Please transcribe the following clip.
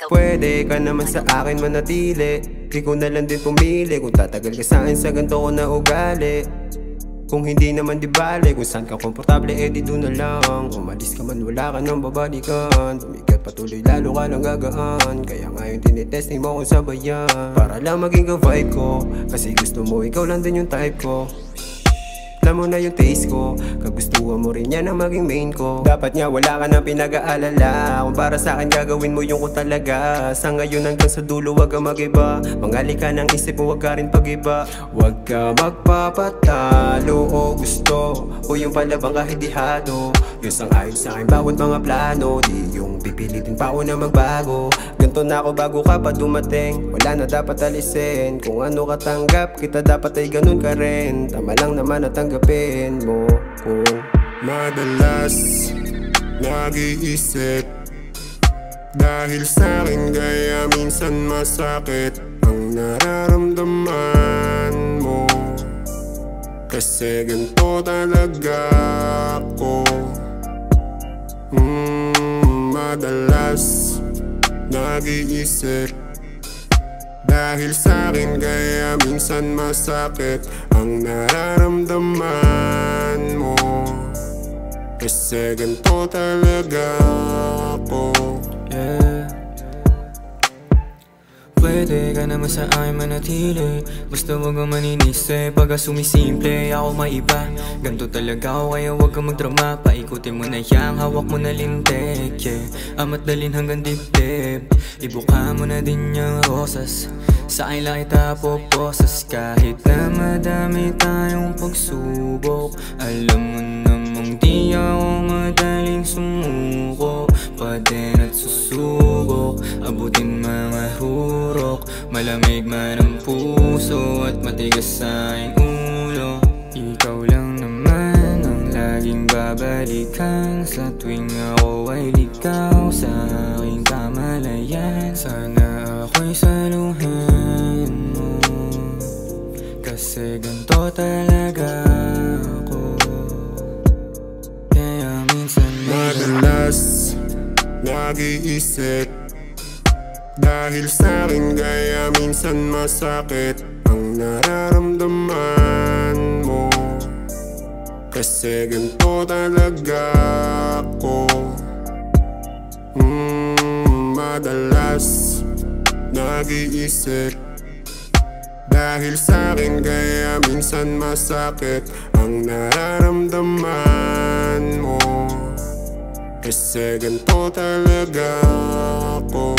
Pwede ka naman sa akin manatili, ikaw na lang din pumili kung tatagal ka sa akin sa ganito ko na ugali. Kung hindi naman di bale, kung saan ka komportable di doon na lang. Umalis ka man wala ka nang babalikan, tumigat patuloy lalo ka lang gagaan. Kaya ngayon tinitesting mo kung sabayan, para lang maging ka-vibe ko, kasi gusto mo ikaw lang din yung type ko. Alam mo na yung taste ko, kagustuhan mo rin yan na maging main ko. Dapat nga wala ka nang pinag-aalala, kung para sa akin gagawin mo yung ko talaga. Sa ngayon hanggang sa dulo wag ka mag-iba, mangali ka ng isip mo wag ka rin pag-iba. Wag ka magpapatalo o gusto, o yung palabang kahit dihado. Yung sang-ayon sa akin bawat mga plano, di yung pipilitin pa ako na magbago. Ganto na ako bago ka pa dumating, wala na dapat alisin. Kung ano katanggap kita dapat ay ganun ka rin. Tama lang naman at tanggapin mo kung madalas nag-iisip dahil sa'kin kaya minsan masakit ang nararamdaman mo. Kasi ganito talaga ako. Madalas nag-iisip dahil sa'kin kaya minsan masakit ang nararamdaman mo. Kasi ganito talaga ako. Pwede ka naman sa akin manatili, basta wag kang maninisip. Pagka sumisimple ako maiba, ganto talaga ako kaya wag kang magdrama. Paikutin mo na yang hawak mo na lintik, amat dalin hanggang dibdib. Ibuka mo na din yung rosas, sa akin lang kita poposas. Kahit na madami tayong pagsubok, alam mo namang di ako madaling sumuko. Pa din at susubok, abutin mga hurok. Malamig man ang puso at matigas sa aking ulo. Ikaw lang naman ang laging babalikan sa tuwing ako ay ligaw sa aking kamalayan. Sana ako'y saluhan mo, kasi ganito talaga ako. Kaya minsan madalas nag-iisip dahil sa'kin kaya minsan masakit ang nararamdaman mo. Kasi ganito talaga ako. Madalas nag-iisip dahil sa'kin kaya minsan masakit ang nararamdaman mo. Kasi ganito talaga ako.